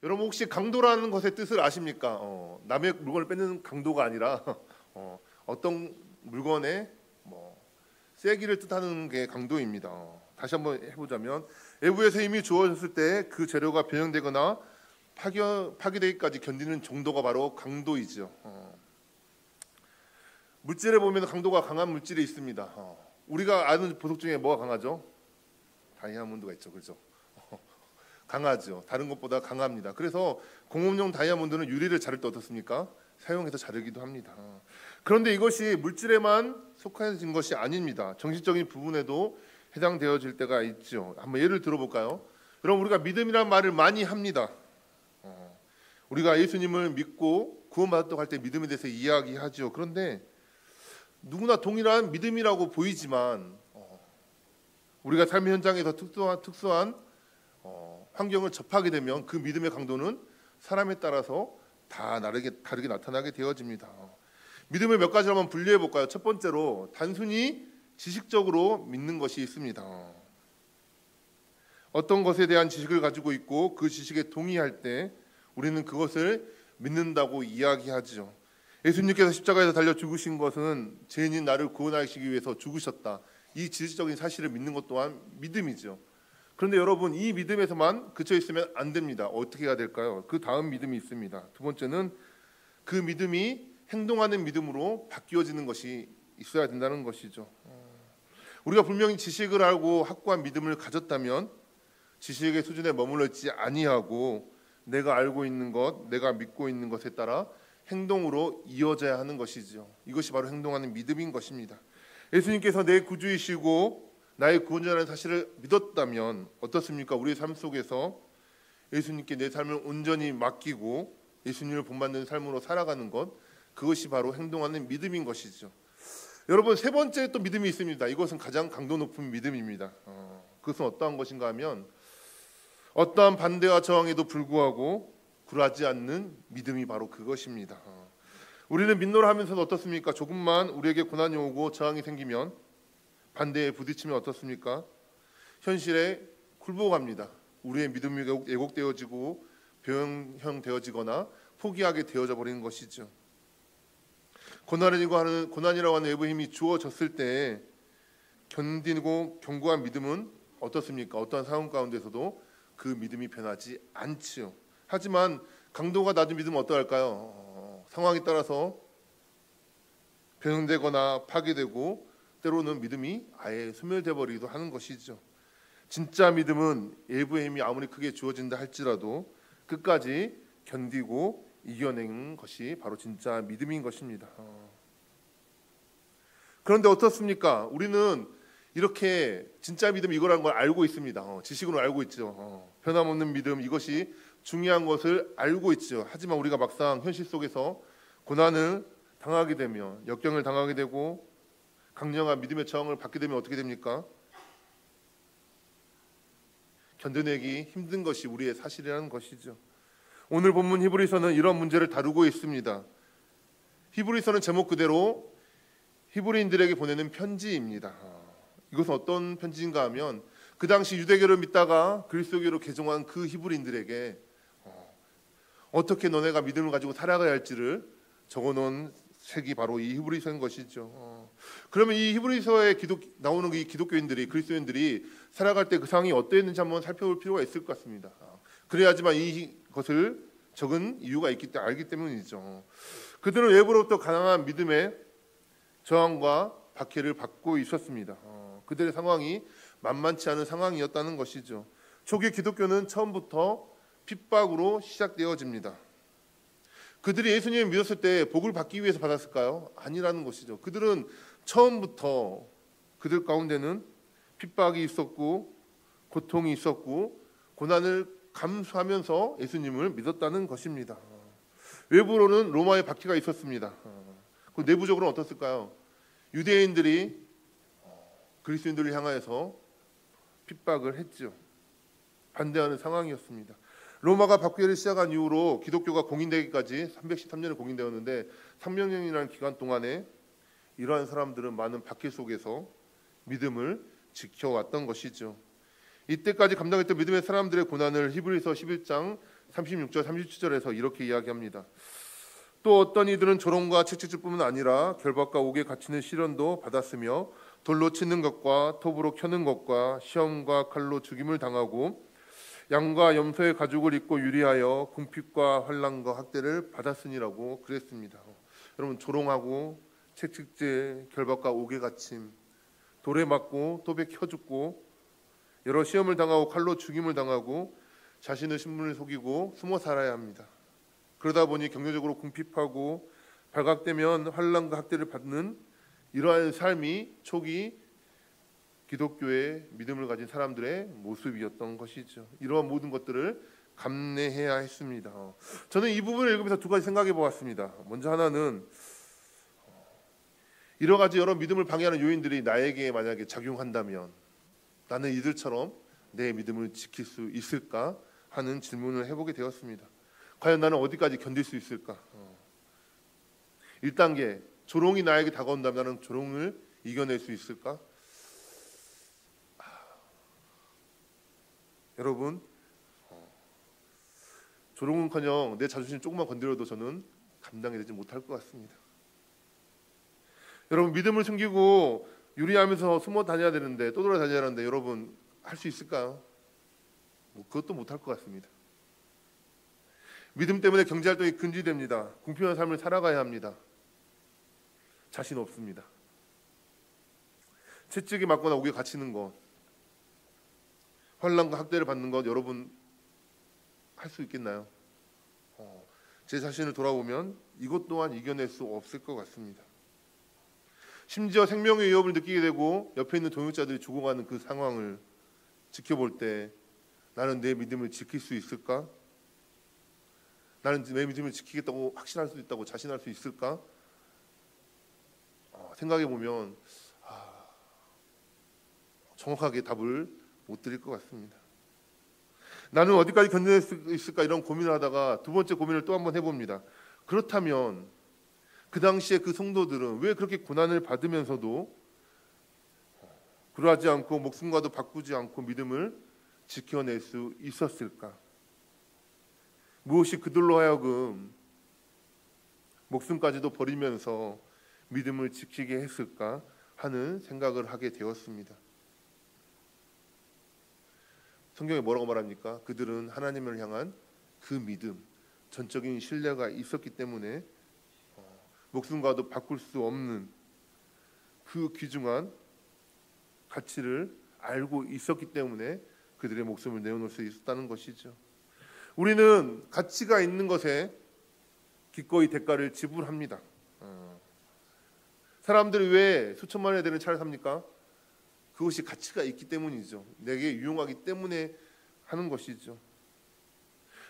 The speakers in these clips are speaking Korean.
여러분 혹시 강도라는 것의 뜻을 아십니까? 남의 물건을 뺏는 강도가 아니라 어떤 물건의 세기를 뜻하는 게 강도입니다. 다시 한번 해보자면 외부에서 힘이 주어졌을 때 그 재료가 변형되거나 파괴되기까지 견디는 정도가 바로 강도이죠. 물질에 보면 강도가 강한 물질이 있습니다. 우리가 아는 보석 중에 뭐가 강하죠? 다이아몬드가 있죠, 그렇죠? 강하죠. 다른 것보다 강합니다. 그래서 공업용 다이아몬드는 유리를 자를 때 어떻습니까? 사용해서 자르기도 합니다. 그런데 이것이 물질에만 속해진 것이 아닙니다. 정신적인 부분에도 해당되어질 때가 있죠. 한번 예를 들어볼까요? 여러분, 우리가 믿음이라는 말을 많이 합니다. 우리가 예수님을 믿고 구원받았다고 할 때 믿음에 대해서 이야기하죠. 그런데 누구나 동일한 믿음이라고 보이지만 우리가 삶의 현장에서 특수한 환경을 접하게 되면 그 믿음의 강도는 사람에 따라서 다 다르게 나타나게 되어집니다. 믿음을 몇 가지로 한번 분류해 볼까요? 첫 번째로 단순히 지식적으로 믿는 것이 있습니다. 어떤 것에 대한 지식을 가지고 있고 그 지식에 동의할 때 우리는 그것을 믿는다고 이야기하죠. 예수님께서 십자가에서 달려 죽으신 것은 죄인인 나를 구원하시기 위해서 죽으셨다. 이 지식적인 사실을 믿는 것 또한 믿음이죠. 그런데 여러분, 이 믿음에서만 그쳐 있으면 안 됩니다. 어떻게 해야 될까요? 그 다음 믿음이 있습니다. 두 번째는 그 믿음이 행동하는 믿음으로 바뀌어지는 것이 있어야 된다는 것이죠. 우리가 분명히 지식을 알고 확고한 믿음을 가졌다면 지식의 수준에 머물러 있지 아니하고 내가 알고 있는 것, 내가 믿고 있는 것에 따라 행동으로 이어져야 하는 것이죠. 이것이 바로 행동하는 믿음인 것입니다. 예수님께서 내 구주이시고 나의 구원자라는 사실을 믿었다면 어떻습니까? 우리의 삶 속에서 예수님께 내 삶을 온전히 맡기고 예수님을 본받는 삶으로 살아가는 것, 그것이 바로 행동하는 믿음인 것이죠. 여러분, 세 번째 또 믿음이 있습니다. 이것은 가장 강도 높은 믿음입니다. 그것은 어떠한 것인가 하면 어떠한 반대와 저항에도 불구하고 굴하지 않는 믿음이 바로 그것입니다. 우리는 믿노라 하면서도 어떻습니까? 조금만 우리에게 고난이 오고 저항이 생기면 반대에 부딪히면 어떻습니까? 현실에 굴복합니다. 우리의 믿음이 왜곡되어지고 변형되어지거나 포기하게 되어져 버리는 것이죠. 고난이라고 하는 외부 힘이 주어졌을 때 견디고 견고한 믿음은 어떻습니까? 어떠한 상황 가운데서도 그 믿음이 변하지 않지요. 하지만 강도가 낮은 믿음은 어떠할까요? 상황에 따라서 변형되거나 파괴되고 때로는 믿음이 아예 소멸되어 버리기도 하는 것이죠. 진짜 믿음은 외부의 힘이 아무리 크게 주어진다 할지라도 끝까지 견디고 이겨내는 것이 바로 진짜 믿음인 것입니다. 그런데 어떻습니까? 우리는 이렇게 진짜 믿음 이거라는 걸 알고 있습니다. 지식으로 알고 있죠. 변함없는 믿음, 이것이 중요한 것을 알고 있죠. 하지만 우리가 막상 현실 속에서 고난을 당하게 되면, 역경을 당하게 되고 강력한 믿음의 저항을 받게 되면 어떻게 됩니까? 견뎌내기 힘든 것이 우리의 사실이라는 것이죠. 오늘 본문 히브리서는 이런 문제를 다루고 있습니다. 히브리서는 제목 그대로 히브리인들에게 보내는 편지입니다. 이것은 어떤 편지인가 하면 그 당시 유대교를 믿다가 그리스도교로 개종한 그 히브리인들에게 어떻게 너네가 믿음을 가지고 살아가야 할지를 적어놓은 책이 바로 이 히브리서인 것이죠. 그러면 이 히브리서에 나오는 이 기독교인들이, 그리스도인들이 살아갈 때 그 상황이 어떠했는지 한번 살펴볼 필요가 있을 것 같습니다. 그래야지만 이것을 적은 이유가 알기 때문이죠. 그들은 외부로부터 강한 믿음의 저항과 박해를 받고 있었습니다. 그들의 상황이 만만치 않은 상황이었다는 것이죠. 초기 기독교는 처음부터 핍박으로 시작되어집니다. 그들이 예수님을 믿었을 때 복을 받기 위해서 받았을까요? 아니라는 것이죠. 그들은 처음부터 그들 가운데는 핍박이 있었고 고통이 있었고 고난을 감수하면서 예수님을 믿었다는 것입니다. 외부로는 로마의 박해가 있었습니다. 그 내부적으로는 어떻을까요? 유대인들이 그리스도인들을 향하여서 핍박을 했죠. 반대하는 상황이었습니다. 로마가 박해를 시작한 이후로 기독교가 공인되기까지 313년을 공인되었는데 300년이라는 기간 동안에 이러한 사람들은 많은 박해 속에서 믿음을 지켜왔던 것이죠. 이때까지 감당했던 믿음의 사람들의 고난을 히브리서 11장 36절 37절에서 이렇게 이야기합니다. 또 어떤 이들은 조롱과 채찍질뿐만 아니라 결박과 옥에 갇히는 시련도 받았으며 돌로 치는 것과 톱으로 켜는 것과 시험과 칼로 죽임을 당하고 양과 염소의 가죽을 입고 유리하여 궁핍과 환난과 학대를 받았으니라고 그랬습니다. 여러분, 조롱하고 채찍질, 결박과 옥에 갇힘, 돌에 맞고 톱에 켜 죽고 여러 시험을 당하고 칼로 죽임을 당하고 자신의 신분을 속이고 숨어 살아야 합니다. 그러다 보니 경제적으로 궁핍하고 발각되면 환난과 학대를 받는 이러한 삶이 초기 기독교의 믿음을 가진 사람들의 모습이었던 것이죠. 이러한 모든 것들을 감내해야 했습니다. 저는 이 부분을 읽으면서 두 가지 생각해 보았습니다. 먼저 하나는 여러 가지 믿음을 방해하는 요인들이 나에게 만약에 작용한다면 나는 이들처럼 내 믿음을 지킬 수 있을까 하는 질문을 해보게 되었습니다. 과연 나는 어디까지 견딜 수 있을까? 1단계, 조롱이 나에게 다가온다면 나는 조롱을 이겨낼 수 있을까? 여러분, 조롱은커녕 내 자존심 조금만 건드려도 저는 감당해내지 못할 것 같습니다. 여러분, 믿음을 숨기고 유리하면서 숨어 다녀야 되는데, 떠돌아 다녀야 하는데 여러분 할 수 있을까요? 그것도 못할 것 같습니다. 믿음 때문에 경제활동이 금지됩니다. 궁핍한 삶을 살아가야 합니다. 자신 없습니다. 채찍이 맞거나 옥에 갇히는 것, 환난과 학대를 받는 것, 여러분 할 수 있겠나요? 제 자신을 돌아보면 이것 또한 이겨낼 수 없을 것 같습니다. 심지어 생명의 위협을 느끼게 되고 옆에 있는 동역자들이 죽어가는 그 상황을 지켜볼 때 나는 내 믿음을 지킬 수 있을까? 나는 내 믿음을 지키겠다고 확신할 수 있다고 자신할 수 있을까? 생각해 보면 정확하게 답을 못 드릴 것 같습니다. 나는 어디까지 견뎌낼 수 있을까 이런 고민을 하다가 두 번째 고민을 또 한번 해봅니다. 그렇다면 그 당시에 그 성도들은 왜 그렇게 고난을 받으면서도 그러하지 않고 목숨과도 바꾸지 않고 믿음을 지켜낼 수 있었을까? 무엇이 그들로 하여금 목숨까지도 버리면서 믿음을 지키게 했을까 하는 생각을 하게 되었습니다. 성경에 뭐라고 말합니까? 그들은 하나님을 향한 그 믿음, 전적인 신뢰가 있었기 때문에 목숨과도 바꿀 수 없는 그 귀중한 가치를 알고 있었기 때문에 그들의 목숨을 내어놓을 수 있었다는 것이죠. 우리는 가치가 있는 것에 기꺼이 대가를 지불합니다. 사람들이 왜 수천만 원에 되는 차를 삽니까? 그것이 가치가 있기 때문이죠. 내게 유용하기 때문에 하는 것이죠.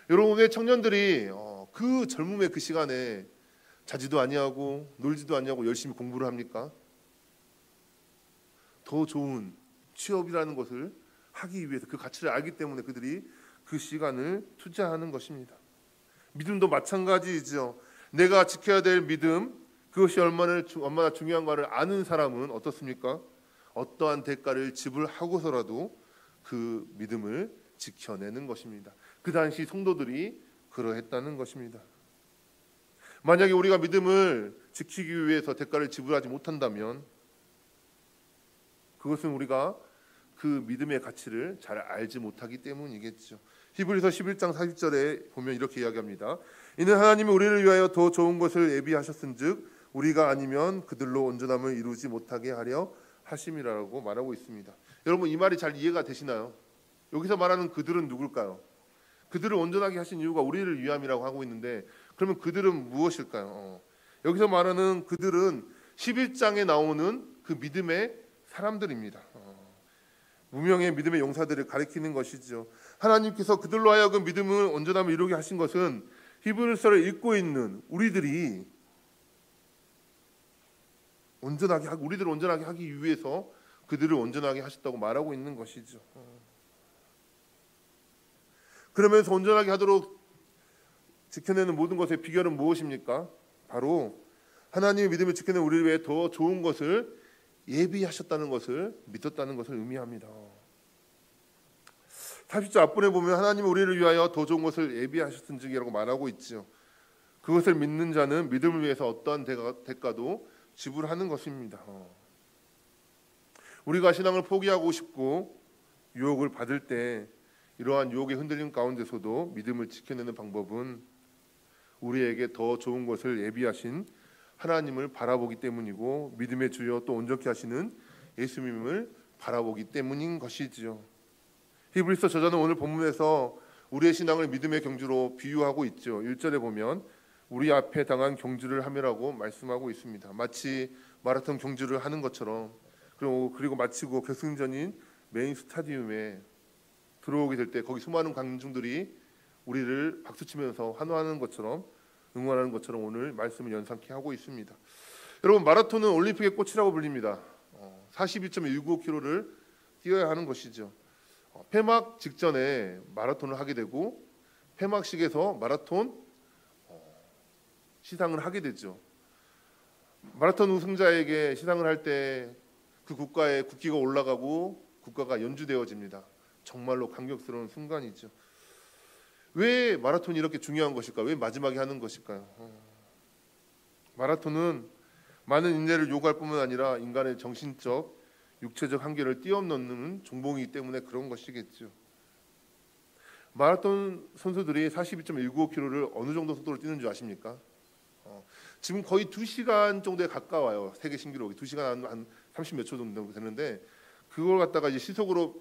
여러분, 왜 청년들이 그 젊음의 그 시간에 자지도 아니하고 놀지도 아니하고 열심히 공부를 합니까? 더 좋은 취업이라는 것을 하기 위해서 그 가치를 알기 때문에 그들이 그 시간을 투자하는 것입니다. 믿음도 마찬가지이죠. 내가 지켜야 될 믿음, 그것이 얼마나 중요한가를 아는 사람은 어떻습니까? 어떠한 대가를 지불하고서라도 그 믿음을 지켜내는 것입니다. 그 당시 성도들이 그러했다는 것입니다. 만약에 우리가 믿음을 지키기 위해서 대가를 지불하지 못한다면 그것은 우리가 그 믿음의 가치를 잘 알지 못하기 때문이겠죠. 히브리서 11장 40절에 보면 이렇게 이야기합니다. 이는 하나님이 우리를 위하여 더 좋은 것을 예비하셨은즉 우리가 아니면 그들로 온전함을 이루지 못하게 하려 하심이라고 말하고 있습니다. 여러분, 이 말이 잘 이해가 되시나요? 여기서 말하는 그들은 누굴까요? 그들을 온전하게 하신 이유가 우리를 위함이라고 하고 있는데 그러면 그들은 무엇일까요? 여기서 말하는 그들은 11장에 나오는 그 믿음의 사람들입니다. 무명의 믿음의 용사들을 가리키는 것이죠. 하나님께서 그들로 하여금 믿음을 온전함을 이루게 하신 것은 히브리서를 읽고 있는 우리들이 우리들을 온전하게 하기 위해서 그들을 온전하게 하셨다고 말하고 있는 것이죠. 그러면서 온전하게 하도록 지켜내는 모든 것의 비결은 무엇입니까? 바로 하나님의 믿음을 지켜내는 우리를 위해 더 좋은 것을 예비하셨다는 것을 믿었다는 것을 의미합니다. 40절 앞부분에 보면 하나님은 우리를 위하여 더 좋은 것을 예비하셨은지라고 말하고 있지요. 그것을 믿는 자는 믿음을 위해서 어떠한 대가도 지불하는 것입니다. 우리가 신앙을 포기하고 싶고 유혹을 받을 때 이러한 유혹의 흔들림 가운데서도 믿음을 지켜내는 방법은 우리에게 더 좋은 것을 예비하신 하나님을 바라보기 때문이고 믿음의 주여 또 온전케 하시는 예수님을 바라보기 때문인 것이지요. 히브리서 저자는 오늘 본문에서 우리의 신앙을 믿음의 경주로 비유하고 있죠. 1절에 보면 우리 앞에 당한 경주를 하매라고 말씀하고 있습니다. 마치 마라톤 경주를 하는 것처럼 그리고 마치고 결승전인 메인 스타디움에 들어오게 될 때 거기 수많은 관중들이 우리를 박수치면서 환호하는 것처럼 응원하는 것처럼 오늘 말씀을 연상케 하고 있습니다. 여러분 마라톤은 올림픽의 꽃이라고 불립니다. 42.195km를 뛰어야 하는 것이죠. 폐막 직전에 마라톤을 하게 되고 폐막식에서 마라톤 시상을 하게 되죠. 마라톤 우승자에게 시상을 할 때 그 국가의 국기가 올라가고 국가가 연주되어집니다. 정말로 감격스러운 순간이죠. 왜 마라톤이 이렇게 중요한 것일까? 왜 마지막에 하는 것일까요? 마라톤은 많은 인내를 요구할 뿐만 아니라 인간의 정신적, 육체적 한계를 뛰어넘는 종목이기 때문에 그런 것이겠죠. 마라톤 선수들이 42.195km를 어느 정도 속도로 뛰는 줄 아십니까? 지금 거의 2시간 정도에 가까워요. 세계 신기록이 2시간 한 30몇 초 정도 되는데 그걸 갖다가 이제 시속으로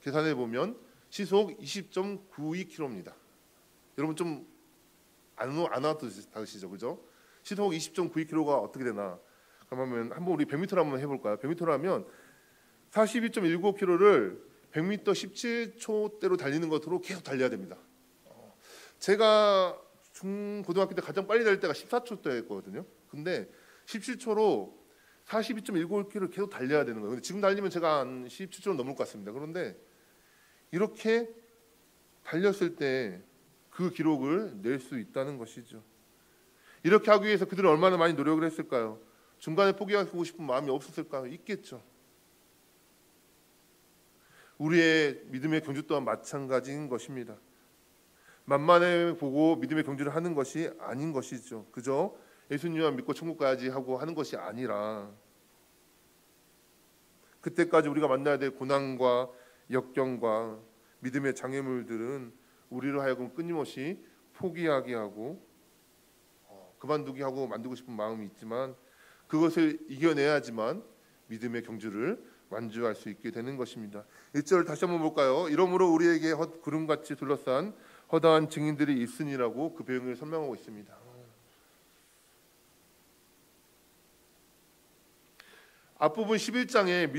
계산해 보면 시속 20.92km입니다. 여러분 좀 안 와닿으시죠, 그죠? 시속 20.92km가 어떻게 되나? 그러면 한번 우리 100m를 한번 해볼까요? 100m를 하면 42.195km를 100m 17초대로 달리는 것으로 계속 달려야 됩니다. 제가 고등학교 때 가장 빨리 달릴 때가 14초대였거든요. 근데 17초로 42.195km를 계속 달려야 되는 거예요. 근데 지금 달리면 제가 한 17초는 넘을 것 같습니다. 그런데 이렇게 달렸을 때 그 기록을 낼 수 있다는 것이죠. 이렇게 하기 위해서 그들은 얼마나 많이 노력을 했을까요? 중간에 포기하고 싶은 마음이 없었을까요? 있겠죠. 우리의 믿음의 경주 또한 마찬가지인 것입니다. 만만해 보고 믿음의 경주를 하는 것이 아닌 것이죠. 그저 예수님만 믿고 천국 가야지 하고 하는 것이 아니라 그때까지 우리가 만나야 될 고난과 역경과 믿음의 장애물들은 우리를 하여금 끊임없이 포기하게 하고 그만두기 하고 만들고 싶은 마음이 있지만 그것을 이겨내야지만 믿음의 경주를 완주할 수 있게 되는 것입니다. 1절 다시 한번 볼까요? 이러므로 우리에게 구름같이 둘러싼 허다한 증인들이 있으니라고 그 배경을 설명하고 있습니다. 앞부분 11장에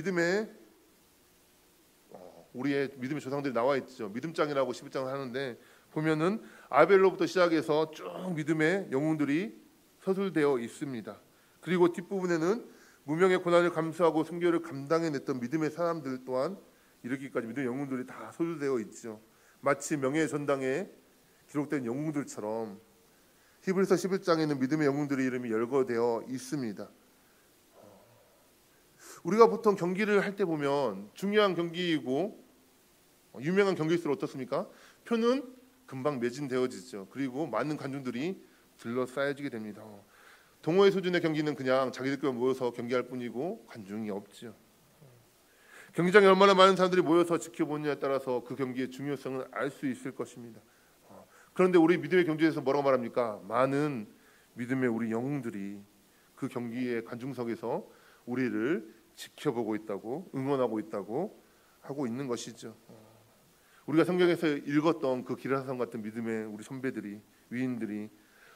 우리의 믿음의 조상들이 나와 있죠. 믿음장이라고 11장을 하는데 보면은 아벨로부터 시작해서 쭉 믿음의 영웅들이 서술되어 있습니다. 그리고 뒷부분에는 무명의 고난을 감수하고 순교를 감당해냈던 믿음의 사람들 또한 이르기까지 믿음의 영웅들이 다 서술되어 있죠. 마치 명예의 전당에 기록된 영웅들처럼 히브리서 11장에는 믿음의 영웅들의 이름이 열거되어 있습니다. 우리가 보통 경기를 할 때 보면 중요한 경기이고 유명한 경기일수록 어떻습니까? 표는 금방 매진되어지죠. 그리고 많은 관중들이 둘러싸여지게 됩니다. 동호회 수준의 경기는 그냥 자기들끼리 모여서 경기할 뿐이고 관중이 없죠. 경기장에 얼마나 많은 사람들이 모여서 지켜보느냐에 따라서 그 경기의 중요성을 알 수 있을 것입니다. 그런데 우리 믿음의 경주에서 뭐라고 말합니까? 많은 믿음의 우리 영웅들이 그 경기의 관중석에서 우리를 지켜보고 있다고, 응원하고 있다고 하고 있는 것이죠. 우리가 성경에서 읽었던 그 기라사성 같은 믿음의 우리 선배들이, 위인들이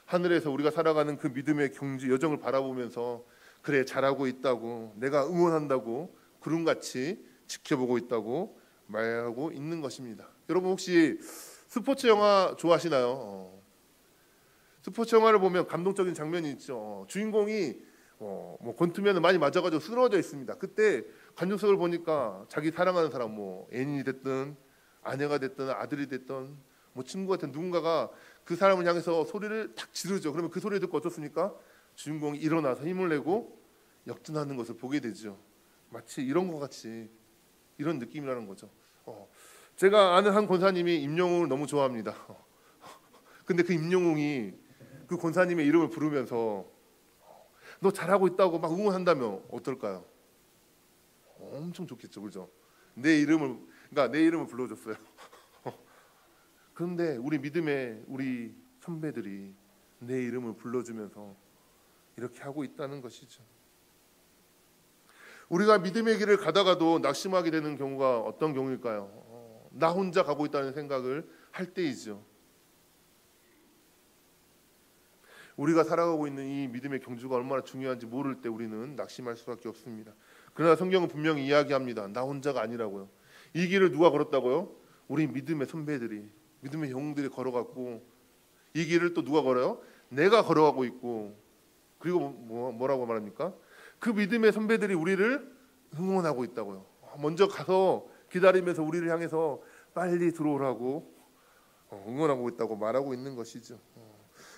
하늘에서 우리가 살아가는 그 믿음의 경주 여정을 바라보면서 그래 잘하고 있다고, 내가 응원한다고 구름같이 지켜보고 있다고 말하고 있는 것입니다. 여러분 혹시 스포츠 영화 좋아하시나요? 스포츠 영화를 보면 감동적인 장면이 있죠. 주인공이 권투면은 많이 맞아가지고 쓰러져 있습니다. 그때 관중석을 보니까 자기 사랑하는 사람, 애인이 됐든 아내가 됐든 아들이 됐든 친구가 됐든 누군가가 그 사람을 향해서 소리를 탁 지르죠. 그러면 그 소리를 듣고 어떻습니까? 주인공이 일어나서 힘을 내고 역전하는 것을 보게 되죠. 마치 이런 것 같이 이런 느낌이라는 거죠. 제가 아는 한 권사님이 임영웅을 너무 좋아합니다. 근데 그 임영웅이 그 권사님의 이름을 부르면서 너 잘하고 있다고 막 응원한다면 어떨까요? 엄청 좋겠죠, 그죠? 내 이름을 불러줬어요. 그런데 우리 믿음의 우리 선배들이 내 이름을 불러주면서 이렇게 하고 있다는 것이죠. 우리가 믿음의 길을 가다가도 낙심하게 되는 경우가 어떤 경우일까요? 나 혼자 가고 있다는 생각을 할 때이죠. 우리가 살아가고 있는 이 믿음의 경주가 얼마나 중요한지 모를 때 우리는 낙심할 수밖에 없습니다. 그러나 성경은 분명히 이야기합니다. 나 혼자가 아니라고요. 이 길을 누가 걸었다고요? 우리 믿음의 선배들이, 믿음의 영웅들이 걸어갔고, 이 길을 또 누가 걸어요? 내가 걸어가고 있고, 그리고 뭐라고 말합니까? 그 믿음의 선배들이 우리를 응원하고 있다고요. 먼저 가서 기다리면서 우리를 향해서 빨리 들어오라고 응원하고 있다고 말하고 있는 것이죠.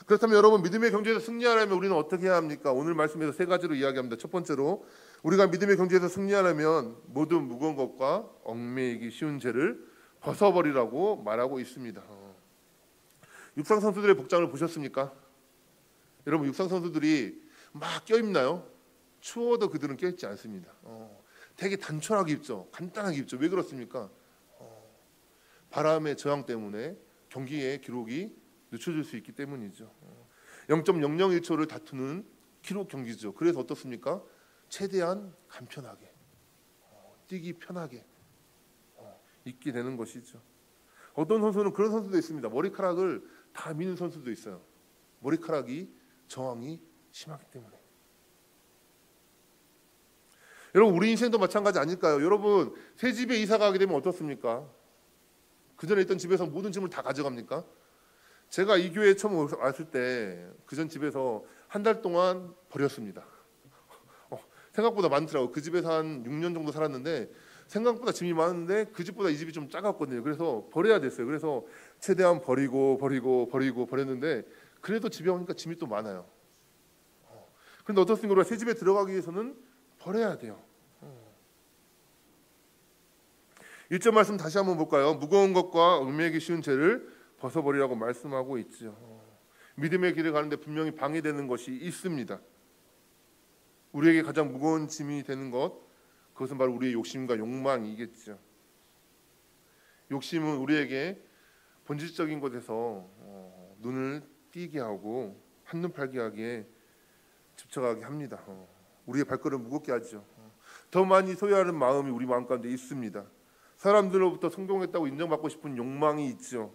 그렇다면 여러분, 믿음의 경주에서 승리하려면 우리는 어떻게 해야 합니까? 오늘 말씀에서 세 가지로 이야기합니다. 첫 번째로, 우리가 믿음의 경주에서 승리하려면 모든 무거운 것과 얽매이기 쉬운 죄를 벗어버리라고 말하고 있습니다. 육상 선수들의 복장을 보셨습니까? 여러분, 육상 선수들이 막 껴입나요? 추워도 그들은 껴입지 않습니다. 되게 단촐하게 입죠. 간단하게 입죠. 왜 그렇습니까? 바람의 저항 때문에 경기의 기록이 늦춰질 수 있기 때문이죠. 0.001초를 다투는 기록 경기죠. 그래서 어떻습니까? 최대한 간편하게, 뛰기 편하게 있게 되는 것이죠. 어떤 선수는 그런 선수도 있습니다. 머리카락을 다 미는 선수도 있어요. 머리카락이 저항이 심하기 때문에. 여러분, 우리 인생도 마찬가지 아닐까요? 여러분, 새 집에 이사 가게 되면 어떻습니까? 그 전에 있던 집에서 모든 짐을 다 가져갑니까? 제가 이 교회에 처음 왔을 때 그전 집에서 한 달 동안 버렸습니다. 생각보다 많더라고요. 그 집에서 한 6년 정도 살았는데 생각보다 짐이 많은데 그 집보다 이 집이 좀 작았거든요. 그래서 버려야 됐어요. 그래서 최대한 버렸는데 그래도 집에 오니까 짐이 또 많아요. 그런데 어떻습니까? 새 집에 들어가기 위해서는 버려야 돼요. 1절 말씀 다시 한번 볼까요? 무거운 것과 얽매이기 쉬운 죄를 벗어버리라고 말씀하고 있죠. 믿음의 길을 가는데 분명히 방해되는 것이 있습니다. 우리에게 가장 무거운 짐이 되는 것, 그것은 바로 우리의 욕심과 욕망이겠죠. 욕심은 우리에게 본질적인 것에서 눈을 띄게 하고 한눈 팔게 하게 집착하게 합니다. 우리의 발걸음을 무겁게 하죠. 더 많이 소유하는 마음이 우리 마음 가운데 있습니다. 사람들로부터 성공했다고 인정받고 싶은 욕망이 있죠.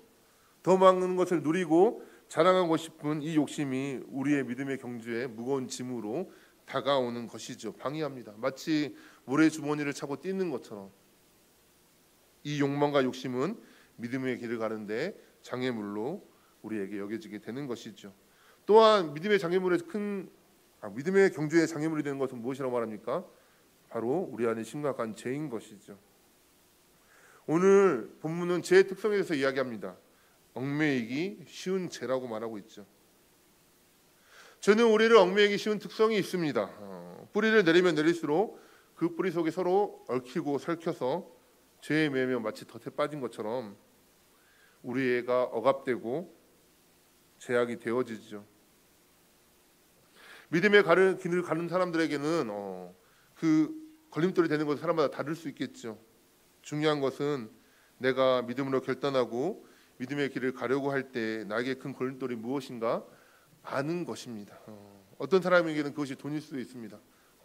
더 많은 것을 누리고 자랑하고 싶은 이 욕심이 우리의 믿음의 경주에 무거운 짐으로 다가오는 것이죠. 방해합니다. 마치 모래주머니를 차고 뛰는 것처럼 이 욕망과 욕심은 믿음의 길을 가는데 장애물로 우리에게 여겨지게 되는 것이죠. 또한 믿음의 경주에 장애물이 되는 것은 무엇이라고 말합니까? 바로 우리 안에 심각한 죄인 것이죠. 오늘 본문은 죄의 특성에 대해서 이야기합니다. 얽매이기 쉬운 죄라고 말하고 있죠. 죄는 우리를 얽매이기 쉬운 특성이 있습니다. 뿌리를 내리면 내릴수록 그 뿌리 속에 서로 얽히고 설켜서 죄에 매면 마치 덫에 빠진 것처럼 우리가 억압되고 제약이 되어지죠. 믿음의 길을 가는 사람들에게는 그 걸림돌이 되는 것은 사람마다 다를 수 있겠죠. 중요한 것은 내가 믿음으로 결단하고 믿음의 길을 가려고 할 때 나에게 큰 걸림돌이 무엇인가 아는 것입니다. 어떤 사람에게는 그것이 돈일 수도 있습니다.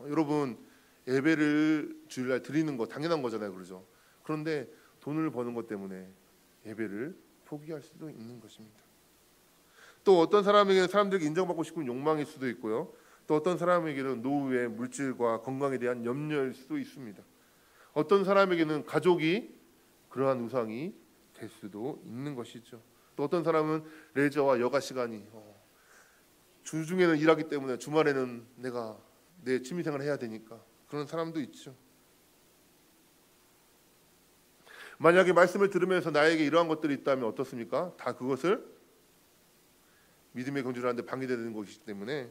여러분, 예배를 주일날 드리는 거 당연한 거잖아요, 그러죠? 그런데 돈을 버는 것 때문에 예배를 포기할 수도 있는 것입니다. 또 어떤 사람에게는 사람들에게 인정받고 싶은 욕망일 수도 있고요. 또 어떤 사람에게는 노후의 물질과 건강에 대한 염려일 수도 있습니다. 어떤 사람에게는 가족이 그러한 우상이 될 수도 있는 것이죠. 또 어떤 사람은 레저와 여가 시간이 주중에는 일하기 때문에 주말에는 내가 내 취미생활을 해야 되니까 그런 사람도 있죠. 만약에 말씀을 들으면서 나에게 이러한 것들이 있다면 어떻습니까? 다 그것을 믿음의 경주를 하는데 방해되는 것이기 때문에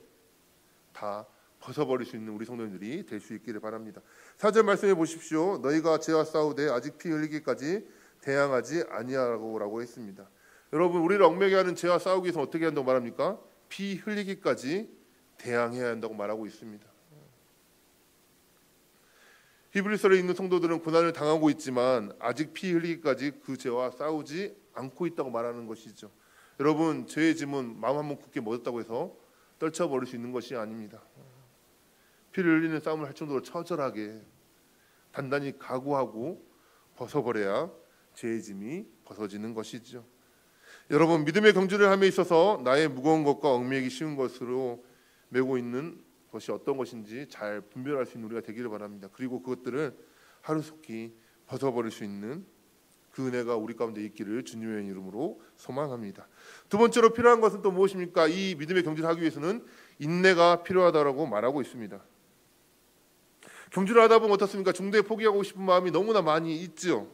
다 벗어버릴 수 있는 우리 성도님들이 될 수 있기를 바랍니다. 4절 말씀해 보십시오. 너희가 죄와 싸우되 아직 피 흘리기까지 대항하지 아니하라고 했습니다. 여러분, 우리를 얽매게 하는 죄와 싸우기 위해서 어떻게 한다고 말합니까? 피 흘리기까지 대항해야 한다고 말하고 있습니다. 히브리서를 읽는 성도들은 고난을 당하고 있지만 아직 피 흘리기까지 그 죄와 싸우지 않고 있다고 말하는 것이죠. 여러분, 죄의 짐은 마음 한번 굳게 묻었다고 해서 떨쳐버릴 수 있는 것이 아닙니다. 피를 흘리는 싸움을 할 정도로 처절하게 단단히 각오하고 벗어버려야 죄의 짐이 벗어지는 것이죠. 여러분, 믿음의 경주를 함에 있어서 나의 무거운 것과 얽매이기 쉬운 것으로 메고 있는 것이 어떤 것인지 잘 분별할 수 있는 우리가 되기를 바랍니다. 그리고 그것들을 하루속히 벗어버릴 수 있는 그 은혜가 우리 가운데 있기를 주님의 이름으로 소망합니다. 두 번째로 필요한 것은 또 무엇입니까? 이 믿음의 경주를 하기 위해서는 인내가 필요하다라고 말하고 있습니다. 경주를 하다 보면 어떻습니까? 중도에 포기하고 싶은 마음이 너무나 많이 있죠.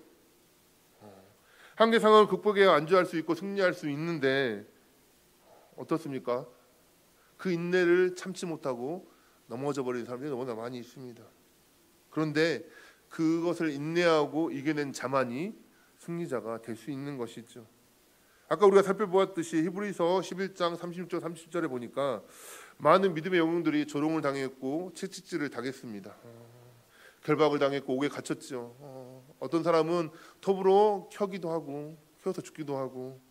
한계 상황을 극복해야 안주할 수 있고 승리할 수 있는데 어떻습니까? 그 인내를 참지 못하고 넘어져 버리는 사람들이 너무나 많이 있습니다. 그런데 그것을 인내하고 이겨낸 자만이 승리자가 될 수 있는 것이죠. 아까 우리가 살펴보았듯이 히브리서 11장 36절 30절에 보니까 많은 믿음의 영웅들이 조롱을 당했고 채찍질을 당했습니다. 결박을 당했고 옥에 갇혔죠. 어떤 사람은 톱으로 켜기도 하고 켜서 죽기도 하고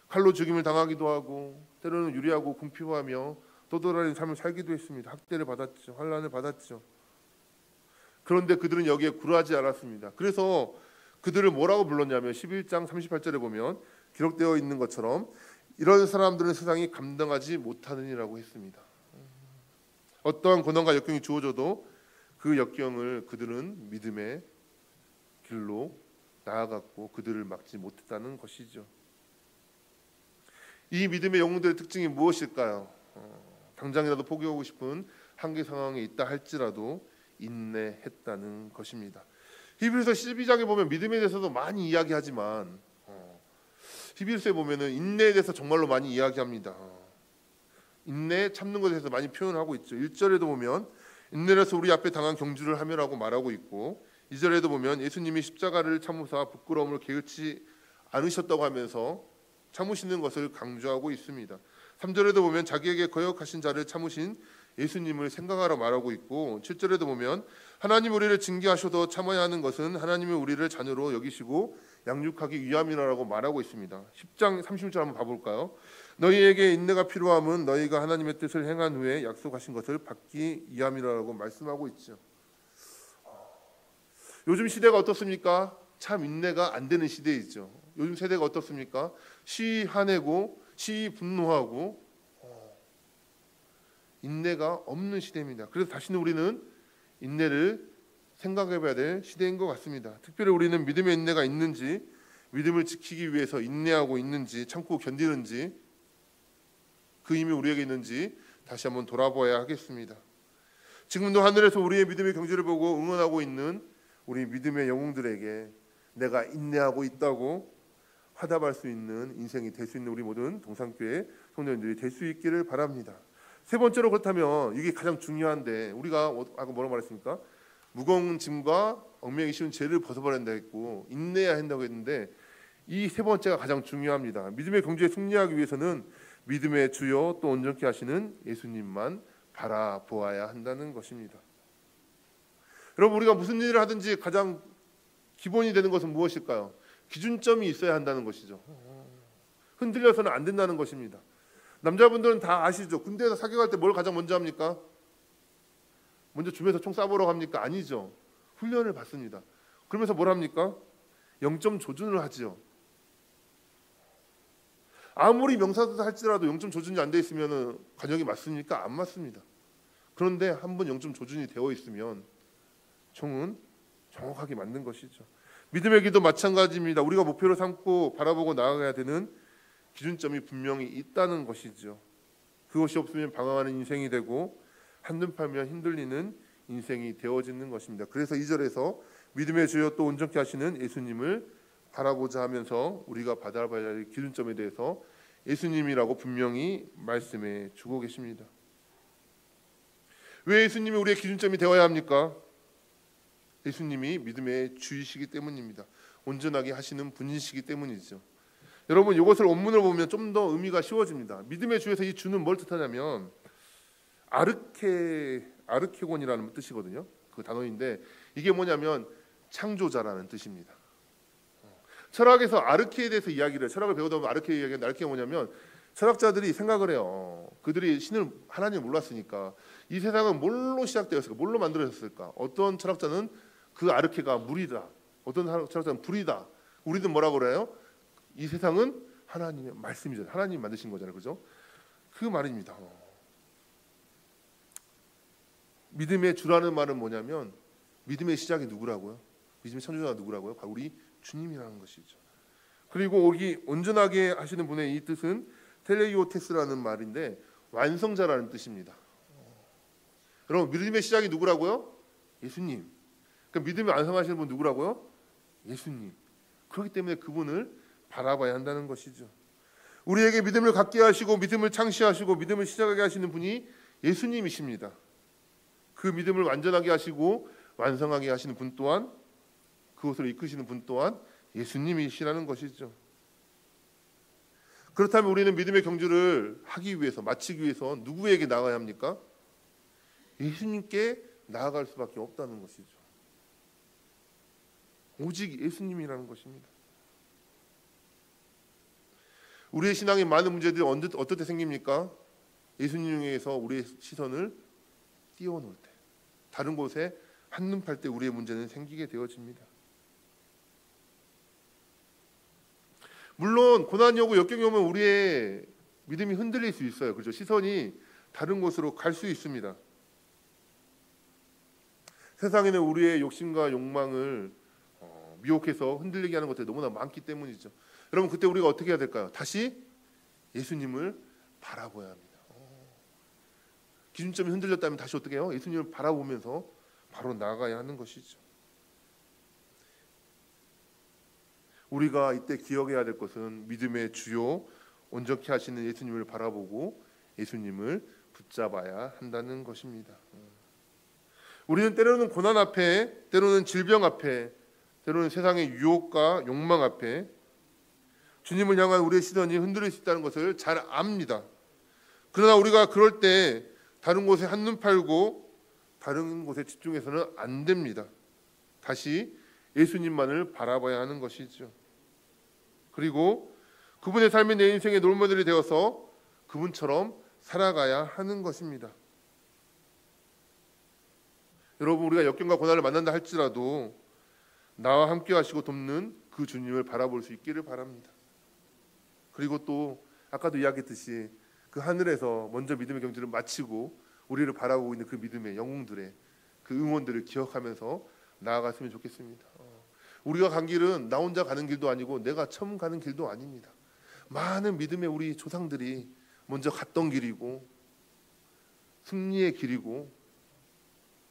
칼로 죽임을 당하기도 하고 때로는 유리하고 궁핍하며 떠돌아다니는 삶을 살기도 했습니다. 학대를 받았죠. 환난을 받았죠. 그런데 그들은 여기에 굴하지 않았습니다. 그래서 그들을 뭐라고 불렀냐면 11장 38절에 보면 기록되어 있는 것처럼 이런 사람들은 세상이 감당하지 못하느니라고 했습니다. 어떠한 고난과 역경이 주어져도 그 역경을 그들은 믿음의 길로 나아갔고 그들을 막지 못했다는 것이죠. 이 믿음의 영웅들의 특징이 무엇일까요? 당장이라도 포기하고 싶은 한계 상황에 있다 할지라도 인내했다는 것입니다. 히브리서 12장에 보면 믿음에 대해서도 많이 이야기하지만 히브리서에 보면은 인내에 대해서 정말로 많이 이야기합니다. 인내 참는 것에 대해서 많이 표현하고 있죠. 1절에도 보면 인내로서 우리 앞에 당한 경주를 하며라고 말하고 있고 2절에도 보면 예수님이 십자가를 참으사 부끄러움을 게을치 않으셨다고 하면서 참으시는 것을 강조하고 있습니다. 3절에도 보면 자기에게 거역하신 자를 참으신 예수님을 생각하라 말하고 있고 7절에도 보면 하나님 우리를 징계하셔도 참아야 하는 것은 하나님이 우리를 자녀로 여기시고 양육하기 위함이라고 말하고 있습니다. 10장 30절 한번 봐볼까요? 너희에게 인내가 필요함은 너희가 하나님의 뜻을 행한 후에 약속하신 것을 받기 위함이라고 말씀하고 있죠. 요즘 시대가 어떻습니까? 참 인내가 안 되는 시대이죠. 요즘 세대가 어떻습니까? 시위 화내고 시위 분노하고 인내가 없는 시대입니다. 그래서 다시는 우리는 인내를 생각해봐야 될 시대인 것 같습니다. 특별히 우리는 믿음의 인내가 있는지, 믿음을 지키기 위해서 인내하고 있는지, 참고 견디는지, 그 힘이 우리에게 있는지 다시 한번 돌아보아야 하겠습니다. 지금도 하늘에서 우리의 믿음의 경주를 보고 응원하고 있는 우리 믿음의 영웅들에게 내가 인내하고 있다고 화답할 수 있는 인생이 될 수 있는 우리 모든 동산교회 성도님들이 될 수 있기를 바랍니다. 세 번째로 그렇다면 이게 가장 중요한데 우리가 아까 뭐라고 말했습니까? 무거운 짐과 얽매이기 쉬운 죄를 벗어버린다 했고 인내해야 한다고 했는데 이 세 번째가 가장 중요합니다. 믿음의 경주에 승리하기 위해서는 믿음의 주요 또 온전케 하시는 예수님만 바라보아야 한다는 것입니다. 여러분, 우리가 무슨 일을 하든지 가장 기본이 되는 것은 무엇일까요? 기준점이 있어야 한다는 것이죠. 흔들려서는 안 된다는 것입니다. 남자분들은 다 아시죠? 군대에서 사격할 때 뭘 가장 먼저 합니까? 먼저 줌에서 총 쏴보러 갑니까? 아니죠. 훈련을 받습니다. 그러면서 뭘 합니까? 0점 조준을 하지요. 아무리 명사수사 할지라도 0점 조준이 안 돼 있으면 관역이 맞습니까? 안 맞습니다. 그런데 한번 0점 조준이 되어 있으면 총은 정확하게 맞는 것이죠. 믿음의 길도 마찬가지입니다. 우리가 목표로 삼고 바라보고 나아가야 되는 기준점이 분명히 있다는 것이죠. 그것이 없으면 방황하는 인생이 되고 한눈 팔면 흔들리는 인생이 되어지는 것입니다. 그래서 2절에서 믿음의 주여 또 온전케 하시는 예수님을 바라보자 하면서 우리가 받아봐야 할 기준점에 대해서 예수님이라고 분명히 말씀해 주고 계십니다. 왜 예수님이 우리의 기준점이 되어야 합니까? 예수님이 믿음의 주이시기 때문입니다. 온전하게 하시는 분이시기 때문이죠. 여러분, 이것을 원문을 보면 좀 더 의미가 쉬워집니다. 믿음의 주에서 이 주는 뭘 뜻하냐면 아르케곤이라는 뜻이거든요. 그 단어인데 이게 뭐냐면 창조자라는 뜻입니다. 철학에서 아르케에 대해서 철학을 배우다 보면 아르케가 뭐냐면 철학자들이 생각을 해요. 그들이 하나님을 몰랐으니까 이 세상은 뭘로 시작되었을까? 뭘로 만들어졌을까? 어떤 철학자는 그 아르케가 물이다. 어떤 철학자는 불이다. 우리는 뭐라고 그래요? 이 세상은 하나님의 말씀이죠. 하나님이 만드신 거잖아요. 그죠? 그 말입니다. 믿음의 주라는 말은 뭐냐면 믿음의 시작이 누구라고요? 믿음의 창조자가 누구라고요? 바로 우리 주님이라는 것이죠. 그리고 여기 온전하게 하시는 분의 이 뜻은 텔레이오테스라는 말인데 완성자라는 뜻입니다. 여러분, 믿음의 시작이 누구라고요? 예수님. 그러니까 믿음을 완성하시는 분 누구라고요? 예수님. 그렇기 때문에 그분을 바라봐야 한다는 것이죠. 우리에게 믿음을 갖게 하시고 믿음을 창시하시고 믿음을 시작하게 하시는 분이 예수님이십니다. 그 믿음을 완전하게 하시고 완성하게 하시는 분 또한, 그것을 이끄시는 분 또한 예수님이시라는 것이죠. 그렇다면 우리는 믿음의 경주를 하기 위해서, 마치기 위해서 누구에게 나아가야 합니까? 예수님께 나아갈 수밖에 없다는 것이죠. 오직 예수님이라는 것입니다. 우리의 신앙의 많은 문제들이 어떨 때 생깁니까? 예수님에게서 우리의 시선을 띄워놓을 때, 다른 곳에 한눈 팔 때 우리의 문제는 생기게 되어집니다. 물론 고난이 오고 역경이 오면 우리의 믿음이 흔들릴 수 있어요. 그렇죠? 시선이 다른 곳으로 갈 수 있습니다. 세상에는 우리의 욕심과 욕망을 미혹해서 흔들리게 하는 것들이 너무나 많기 때문이죠. 여러분, 그때 우리가 어떻게 해야 될까요? 다시 예수님을 바라봐야 합니다. 기준점이 흔들렸다면 다시 어떻게 해요? 예수님을 바라보면서 바로 나아가야 하는 것이죠. 우리가 이때 기억해야 될 것은 믿음의 주요 온전케 하시는 예수님을 바라보고 예수님을 붙잡아야 한다는 것입니다. 우리는 때로는 고난 앞에, 때로는 질병 앞에, 때로는 세상의 유혹과 욕망 앞에 주님을 향한 우리의 시선이 흔들릴 수 있다는 것을 잘 압니다. 그러나 우리가 그럴 때 다른 곳에 한눈 팔고 다른 곳에 집중해서는 안 됩니다. 다시 예수님만을 바라봐야 하는 것이죠. 그리고 그분의 삶이 내 인생의 롤모델이 되어서 그분처럼 살아가야 하는 것입니다. 여러분, 우리가 역경과 고난을 만난다 할지라도 나와 함께 하시고 돕는 그 주님을 바라볼 수 있기를 바랍니다. 그리고 또 아까도 이야기했듯이 그 하늘에서 먼저 믿음의 경주를 마치고 우리를 바라보고 있는 그 믿음의 영웅들의 그 응원들을 기억하면서 나아갔으면 좋겠습니다. 우리가 간 길은 나 혼자 가는 길도 아니고 내가 처음 가는 길도 아닙니다. 많은 믿음의 우리 조상들이 먼저 갔던 길이고 승리의 길이고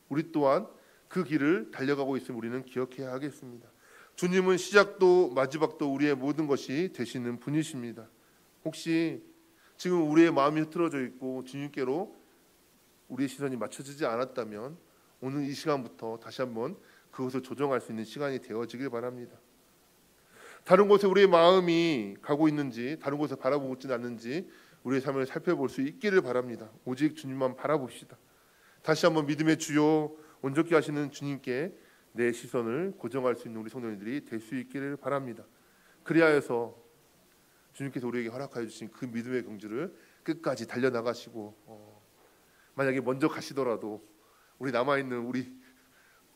우리 또한 그 길을 달려가고 있음을 우리는 기억해야 하겠습니다. 주님은 시작도 마지막도 우리의 모든 것이 되시는 분이십니다. 혹시 지금 우리의 마음이 흐트러져 있고 주님께로 우리의 시선이 맞춰지지 않았다면 오늘 이 시간부터 다시 한번 그것을 조정할 수 있는 시간이 되어지길 바랍니다. 다른 곳에 우리의 마음이 가고 있는지, 다른 곳에 바라보고 있지는 않는지 우리의 삶을 살펴볼 수 있기를 바랍니다. 오직 주님만 바라봅시다. 다시 한번 믿음의 주요 온전케 하시는 주님께 내 시선을 고정할 수 있는 우리 성도님들이 될 수 있기를 바랍니다. 그리하여서 주님께서 우리에게 허락하여 주신 그 믿음의 경주를 끝까지 달려나가시고 만약에 먼저 가시더라도 우리 남아있는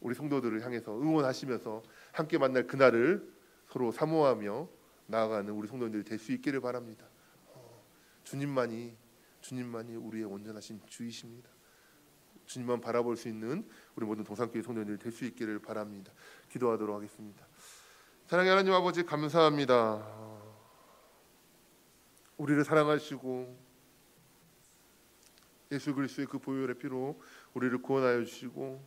우리 성도들을 향해서 응원하시면서 함께 만날 그날을 서로 사모하며 나아가는 우리 성도님들이 될 수 있기를 바랍니다. 주님만이 우리의 온전하신 주이십니다. 주님만 바라볼 수 있는 우리 모든 동산교회 성도님들이 될 수 있기를 바랍니다. 기도하도록 하겠습니다. 사랑의 하나님 아버지, 감사합니다. 우리를 사랑하시고 예수 그리스도의 그 보혈의 피로 우리를 구원하여 주시고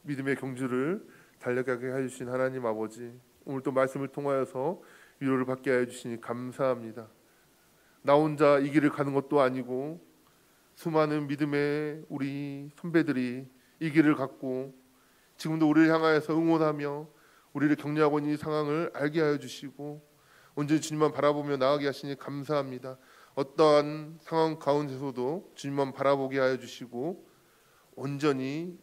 믿음의 경주를 달려가게 해주신 하나님 아버지, 오늘 또 말씀을 통하여서 위로를 받게 해주시니 감사합니다. 나 혼자 이 길을 가는 것도 아니고 수많은 믿음의 우리 선배들이 이 길을 갔고 지금도 우리를 향하여서 응원하며 우리를 격려하고 있는 이 상황을 알게 하여 주시고 온전히 주님만 바라보며 나아가게 하시니 감사합니다. 어떠한 상황 가운데서도 주님만 바라보게 하여 주시고 온전히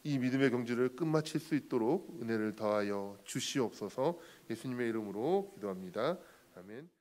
이 믿음의 경주를 끝마칠 수 있도록 은혜를 더하여 주시옵소서. 예수님의 이름으로 기도합니다. 아멘.